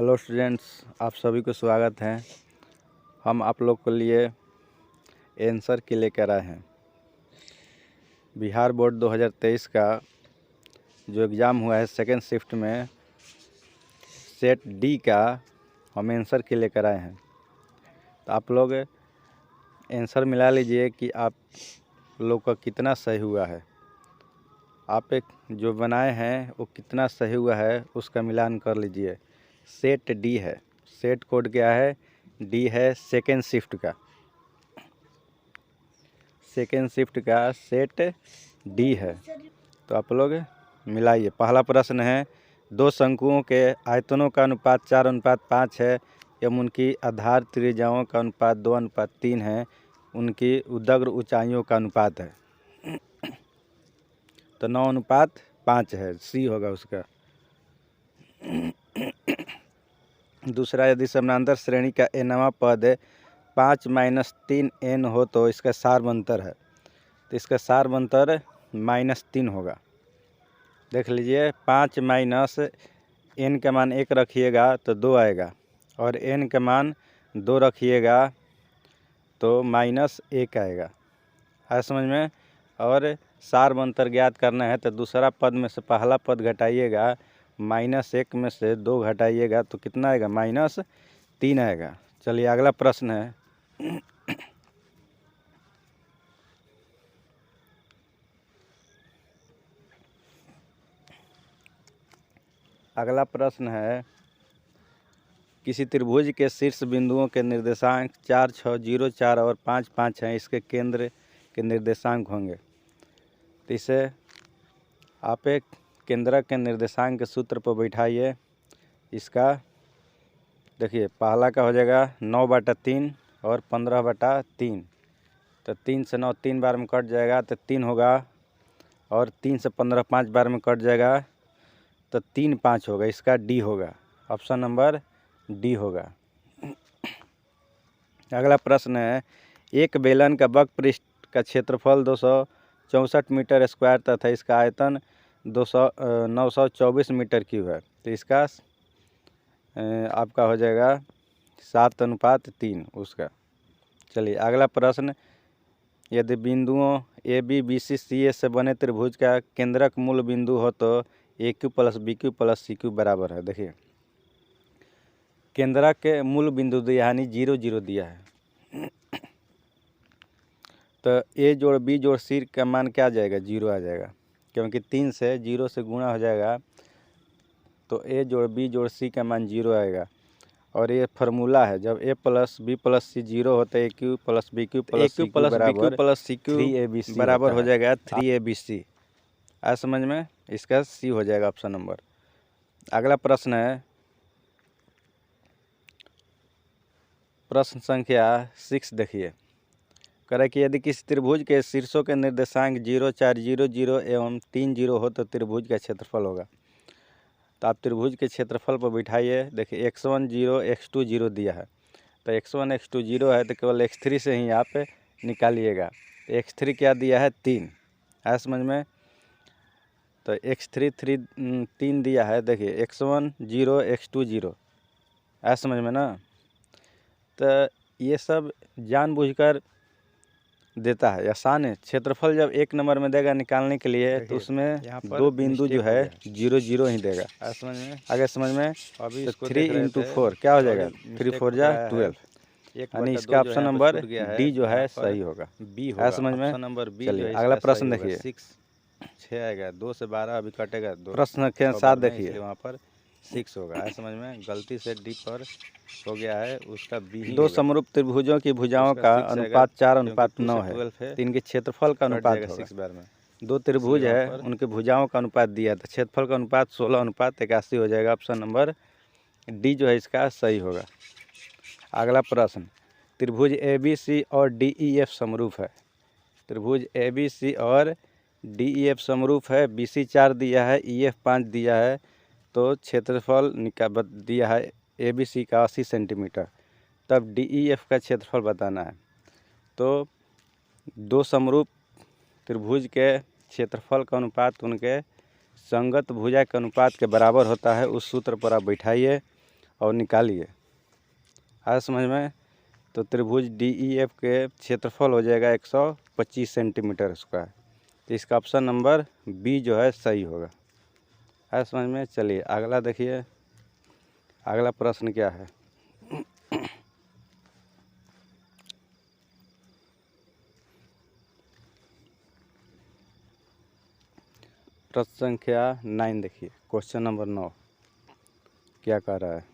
Hello students, आप सभी को स्वागत है। हम आप लोग के लिए आंसर की लेकर आए हैं। बिहार बोर्ड 2023 का जो एग्ज़ाम हुआ है सेकेंड शिफ्ट में सेट डी का हम आंसर की लेकर आए हैं। तो आप लोग आंसर मिला लीजिए कि आप लोग का कितना सही हुआ है। आप एक जो बनाए हैं वो कितना सही हुआ है उसका मिलान कर लीजिए। सेट डी है, सेट कोड क्या है, डी है सेकेंड शिफ्ट का, सेकेंड शिफ्ट का सेट डी है। तो आप लोग मिलाइए। पहला प्रश्न है, दो शंकुओं के आयतनों का अनुपात 4:5 है एवं उनकी आधार त्रिज्याओं का अनुपात 2:3 है। उनकी उदग्र ऊंचाइयों का अनुपात है तो 9:5 है, सी होगा उसका। दूसरा, यदि समानांतर श्रेणी का nवां पद 5-3 n हो तो इसका सारबंतर है। तो इसका सारबंतर -3 होगा। देख लीजिए, 5 माइनस n का मान 1 रखिएगा तो 2 आएगा और n का मान 2 रखिएगा तो -1 आएगा। है समझ में। और सारबंतर ज्ञात करना है तो दूसरा पद में से पहला पद घटाइएगा, -1 में से 2 घटाइएगा तो कितना आएगा, -3 आएगा। चलिए अगला प्रश्न है। अगला प्रश्न है, किसी त्रिभुज के शीर्ष बिंदुओं के निर्देशांक 4, 6, 0, 4 और 5, 5 हैं। इसके केंद्र के निर्देशांक होंगे। तो इसे आप एक केंद्रक के निर्देशांक के सूत्र पर बैठाइए। इसका देखिए, पहला का हो जाएगा 9/3 और 15/3। तो 3 से 9 3 बार में कट जाएगा तो 3 होगा, और 3 से 15 5 बार में कट जाएगा तो 3 5 होगा। इसका डी होगा, ऑप्शन नंबर डी होगा। अगला प्रश्न है, एक बेलन का वक्र पृष्ठ का क्षेत्रफल 264 मीटर स्क्वायर तथा इसका आयतन 924 मीटर क्यूब है। तो इसका आपका हो जाएगा 7:3 उसका। चलिए अगला प्रश्न, यदि बिंदुओं ए बी बी सी सी ए से बने त्रिभुज का केंद्रक मूल बिंदु हो तो A cube plus B cube plus C cube बराबर है। देखिए, केंद्रक के मूल बिंदु दिया यानी 0, 0 दिया है तो ए जोड़ बी जोड़ सी का मान क्या आ जाएगा, 0 आ जाएगा, क्योंकि 3 से 0 से गुणा हो जाएगा तो ए जोड़ बी जोड़ सी का मान 0 आएगा। और ये फार्मूला है, जब A plus B plus C 0 होता है A cube plus B cube plus C cube बराबर हो जाएगा 3abc। आज समझ में, इसका सी हो जाएगा ऑप्शन नंबर। अगला प्रश्न है, प्रश्न संख्या 6 देखिए। कह रहा है कि यदि किसी त्रिभुज के शीर्षों के निर्देशांक 0, 4, 0, 0 एवं 3, 0 हो तो त्रिभुज का क्षेत्रफल होगा। तो आप त्रिभुज के क्षेत्रफल पर बिठाइए। देखिए, x1 0 x2 0 दिया है तो x1 x2 0 है तो केवल x3 से ही आप निकालिएगा। तो x3 क्या दिया है, 3 है समझ में। तो x3 3 दिया है। देखिए, x1 0 x2 0 है समझ में ना। तो ये सब जानबूझकर देता है, आसान है। क्षेत्रफल जब 1 नंबर में देगा निकालने के लिए तो उसमें दो बिंदु जो है 0, 0 ही देगा। समझ में, आगे समझ में। अभी तो 3 × 4 क्या हो जाएगा, 3 4 जा 12, यानी इसका ऑप्शन नंबर डी जो है सही होगा, बी होगा। समझ में, नंबर बी। चलिए अगला प्रश्न देखिए। 6 आएगा, 2 से 12 अभी कटेगा, प्रश्न के साथ देखिए वहाँ पर 6 होगा। समझ में, गलती से डी पर हो गया है, उसका बी ही। दो समरूप त्रिभुजों की भुजाओं का अनुपात 4:9 है तो इनके क्षेत्रफल का अनुपात होगा 6 बार में। दो त्रिभुज है, उनके भुजाओं का अनुपात दिया तो क्षेत्रफल का अनुपात 16:81 हो जाएगा। ऑप्शन नंबर डी जो है इसका सही होगा। अगला प्रश्न, त्रिभुज ए बी सी और डी ई एफ समरूप है। त्रिभुज ए बी सी और डी ई एफ समरूप है। बी सी 4 दिया है, ई एफ 5 दिया है, तो क्षेत्रफल दिया है ए बी सी का 80 सेंटीमीटर। तब डी ई एफ का क्षेत्रफल बताना है। तो दो समरूप त्रिभुज के क्षेत्रफल का अनुपात उनके संगत भुजा के अनुपात के बराबर होता है। उस सूत्र पर आप बैठाइए और निकालिए। आया समझ में? तो त्रिभुज DEF के क्षेत्रफल हो जाएगा 125 सेंटीमीटर स्क्वायर। तो इसका ऑप्शन नंबर बी जो है सही होगा। आया समझ में? चलिए अगला देखिए, अगला प्रश्न क्या है। प्रश्न संख्या 9 देखिए, क्वेश्चन नंबर 9 क्या कह रहा है।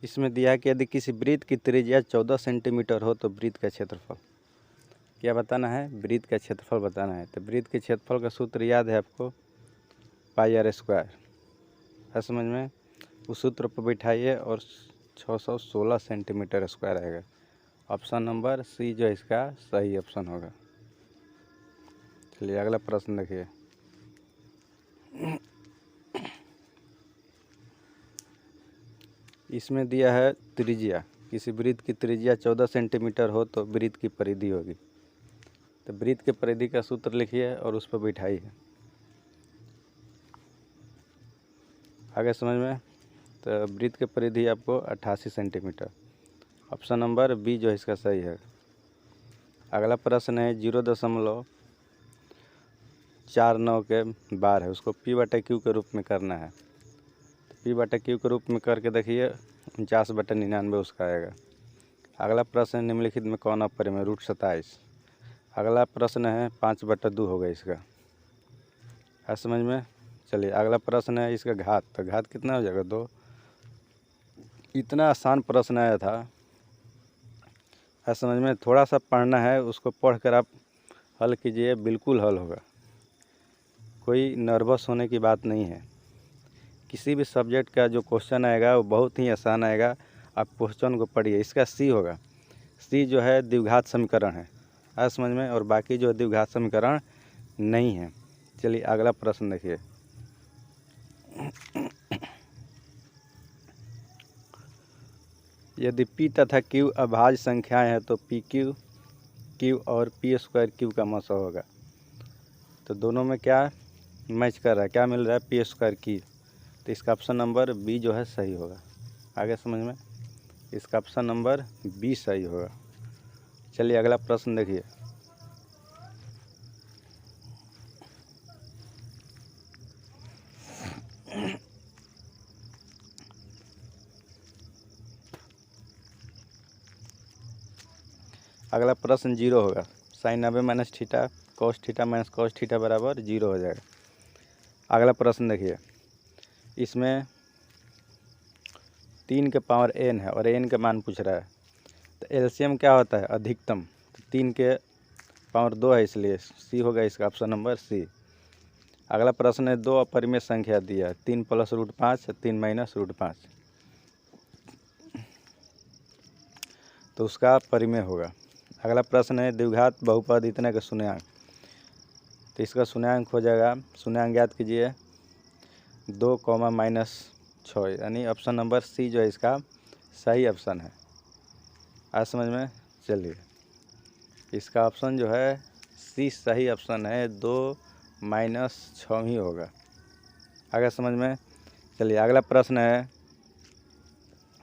इसमें दिया है कि यदि किसी वृत्त की त्रिज्या 14 सेंटीमीटर हो तो वृत्त का क्षेत्रफल क्या बताना है? वृत्त का क्षेत्रफल बताना है। तो वृत्त के क्षेत्रफल का सूत्र याद है आपको, πr²। है समझ में? उस सूत्र पर बैठाइए और 616 सेंटीमीटर स्क्वायर आएगा। ऑप्शन नंबर सी जो इसका सही ऑप्शन होगा। चलिए अगला प्रश्न देखिए। इसमें दिया है त्रिज्या, किसी वृत्त की त्रिज्या 14 सेंटीमीटर हो तो वृत्त की परिधि होगी। तो वृत्त के परिधि का सूत्र लिखिए और उस पर बैठाइए। आगे समझ में? तो वृत्त के परिधि आपको 88 सेंटीमीटर। ऑप्शन नंबर बी जो है इसका सही है। अगला प्रश्न है 0.49 के बार है, उसको P/Q के रूप में करना है। तो P/Q के रूप में करके देखिए 49/99 उसका आएगा। अगला प्रश्न निम्नलिखित में कौन अपरिमेय? √27। अगला प्रश्न है 5/2 होगा इसका। है समझ में? चलिए अगला प्रश्न है इसका घात। तो घात कितना हो जाएगा? 2। इतना आसान प्रश्न आया था। है समझ में? थोड़ा सा पढ़ना है, उसको पढ़कर आप हल कीजिए, बिल्कुल हल होगा। कोई नर्वस होने की बात नहीं है। किसी भी सब्जेक्ट का जो क्वेश्चन आएगा वो बहुत ही आसान आएगा। आप क्वेश्चन को पढ़िए। इसका सी होगा। सी जो है द्विघात समीकरण है समझ में? और बाकी जो द्विघात समीकरण नहीं है। चलिए अगला प्रश्न देखिए। यदि P तथा Q अभाज्य संख्याएं हैं तो PQ Q और P² का मौसा होगा। तो दोनों में क्या मैच कर रहा है, क्या मिल रहा है? P² Q। तो इसका ऑप्शन नंबर बी जो है सही होगा। आगे समझ में? इसका ऑप्शन नंबर बी सही होगा। चलिए अगला प्रश्न देखिए। अगला प्रश्न 0 होगा। sin 90 - theta cos theta - cos theta बराबर 0 हो जाएगा। अगला प्रश्न देखिए। इसमें 3 के पावर n है और n का मान पूछ रहा है। तो एलसीएम क्या होता है? अधिकतम। तो 3 के पावर 2 है, इसलिए सी होगा इसका ऑप्शन नंबर सी। अगला प्रश्न है 2 अपरिमेय संख्या दिया है, 3 + √5 3 - √5। तो उसका परिमेय होगा। अगला प्रश्न है द्विघात बहुपद इतने का शून्यांक। तो इसका शून्यांक हो जाएगा, शून्यांक ज्ञात कीजिए 2, -6, यानी ऑप्शन नंबर सी जो है इसका सही ऑप्शन है। आज समझ में? चलिए इसका ऑप्शन जो है सी सही ऑप्शन है। 2 - 6 ही होगा। आगे समझ में? चलिए अगला प्रश्न है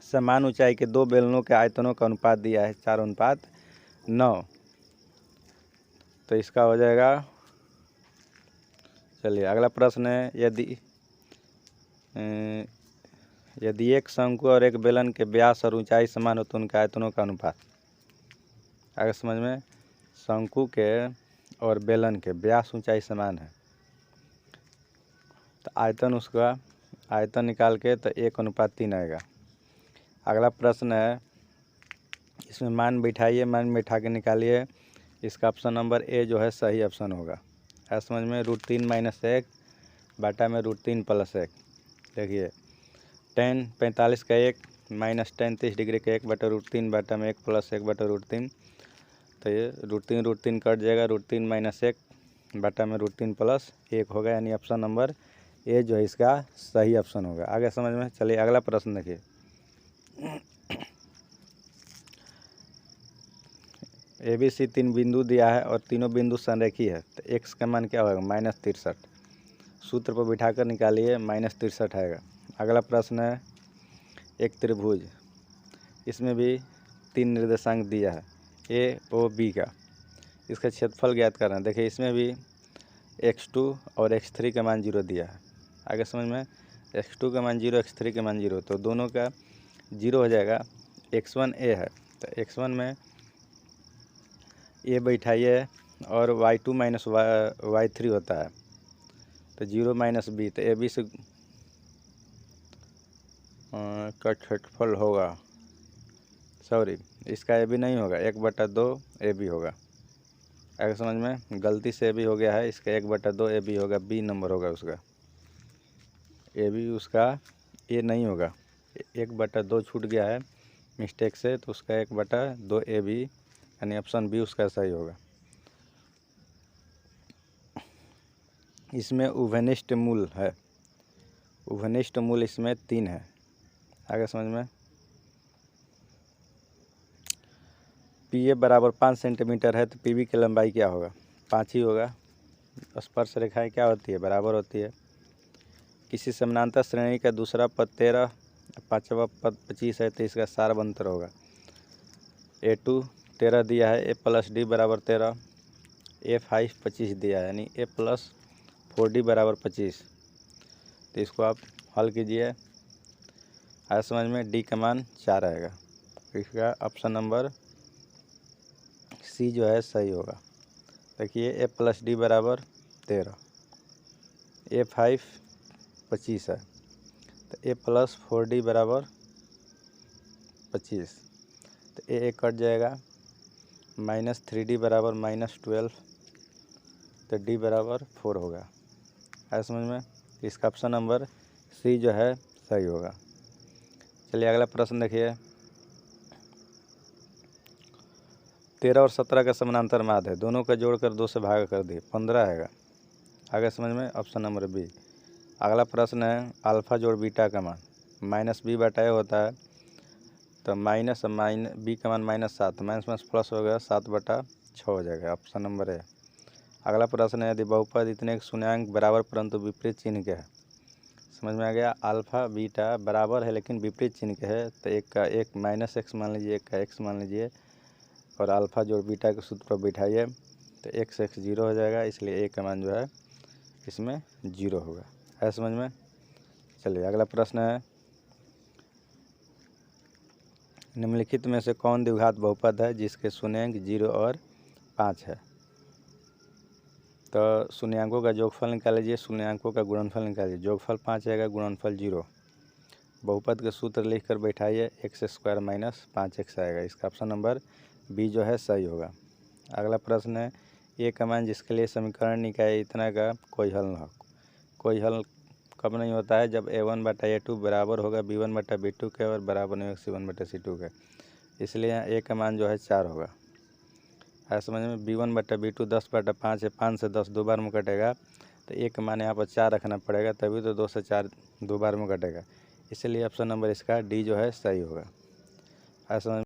समान ऊंचाई के 2 बेलनों के आयतनों का अनुपात दिया है 4:9। तो इसका हो जाएगा। चलिए अगला प्रश्न है यदि एक शंकु और एक बेलन के व्यास और ऊंचाई समान हो तो उनके आयतनों का अनुपात। आगे समझ में? शंकु के और बेलन के व्यास ऊंचाई समान है तो आयतन, उसका आयतन निकाल के तो 1:3 आएगा। अगला प्रश्न है इसमें मान बैठाइए, मान बैठा के निकालिए। इसका ऑप्शन नंबर ए जो है सही ऑप्शन होगा। है समझ में? √3 - 1 बटा में √3 + 1। देखिए tan 45 का 1 - tan 30 डिग्री का 1 बटा √3 बटा में 1 + 1 बटा √3। तो ये √3 कट जाएगा। √3 - 1 बटा में √3 + 1 होगा, यानी ऑप्शन नंबर ए जो है इसका सही ऑप्शन होगा। आगे समझ में? चलिए अगला प्रश्न देखिए। ABC 3 बिंदु दिया है और तीनों बिंदु संरेखी है, तो x का मान क्या होगा -63। सूत्र पर बिठाकर निकालिए, -63 आएगा। अगला प्रश्न है एक त्रिभुज, इसमें भी 3 निर्देशांक दिया है AOB का, इसका क्षेत्रफल ज्ञात करना है। देखिए इसमें भी x2 और x3 का मान 0 दिया है। आगे समझ में, x2 का मान 0, x3 का मान 0, तो दोनों का 0 हो जाएगा। x1 a है, तो x1 में a बैठाइए और y2 माइनस y3 होता है, तो 0 माइनस b, तो AB से का क्षेत्रफल होगा, सॉरी इसका AB नहीं होगा, 1/2 AB होगा। अगर समझ में, गलती से AB हो गया है, इसका 1/2 AB होगा, B नंबर होगा उसका, AB उसका A नहीं होगा, 1/2 छूट गया है मिस्टेक से, तो उसका 1/2 AB यानी ऑप्शन B उसका सही होगा। इसमें उभयनिष्ठ मूल है, उभयनिष्ठ मूल इसमें 3 है। आगे समझ में, PA बराबर 5 सेंटीमीटर है, तो PB की लंबाई क्या होगा, 5 ही होगा। स्पर्श रेखाएं क्या होती है, बराबर होती है। किसी समानांतर श्रेणी का दूसरा पद 13, पांचवा पद 25 है, तो इसका सारवंतर होगा। A2 13 दिया है, A + D बराबर 13, A5 25 दिया है, यानी A + 4D बराबर 25। तो इसको आप हल कीजिए, आज समझ में D का मान 4 आएगा, इसका ऑप्शन नंबर C जो है सही होगा। देखिए A + D बराबर 13, A5 25 है, तो A + 4D बराबर 25, तो A कट जाएगा, -3D बराबर -12, तो D बराबर 4 होगा। है समझ में, इसका ऑप्शन नंबर C जो है सही होगा। चलिए अगला प्रश्न देखिए, 13 और 17 का समानांतर माध्य है, दोनों का जोड़कर 2 से भाग कर दिए, 15 आएगा। आगे समझ में, ऑप्शन नंबर B। अगला प्रश्न है अल्फा जोड़ बीटा का मान, -B/A होता है, तो B का मान -7, माइनस प्लस हो गया, 7/6 हो जाएगा, ऑप्शन नंबर A। अगला प्रश्न है यदि बहुपद इतने शून्यांक बराबर परंतु विपरीत चिन्ह के है, समझ में आ गया। अल्फा बीटा बराबर है लेकिन विपरीत चिन्ह के है, तो एक का एक -x मान लीजिए, एक का x मान लीजिए, और अल्फा जोड़ बीटा के सूत्र पर बिठाइए, तो x 0 हो जाएगा, इसलिए a का मान जो है इसमें 0 होगा। है समझ में। चलिए अगला प्रश्न है निम्नलिखित में से कौन द्विघात बहुपद है जिसके शून्यांक 0 और 5 है। तो शून्यांकों का जोगफल निकाल लीजिए, शून्यांकों का गुणनफल निकालिए, जोगफल 5 आएगा, गुणनफल 0। बहुपद के सूत्र लिख कर बैठाइए, x² - 5x आएगा, इसका ऑप्शन नंबर B जो है सही होगा। अगला प्रश्न है a का मान जिसके लिए समीकरण निकाय इतना का कोई हल न हो। कोई हल कब नहीं होता है, जब A1/A2 बराबर होगा B1/B2 के और बराबर नहीं होगा C1/C2 के, इसलिए यहाँ a का मान जो है 4 होगा। है समझ में। B1/B2 10/5 है, 5 से 10 2 बार में कटेगा, तो a का मान यहाँ पर 4 रखना पड़ेगा, तभी तो 2 से 4 2 बार में कटेगा, इसलिए ऑप्शन नंबर इसका D जो है सही होगा। है समझ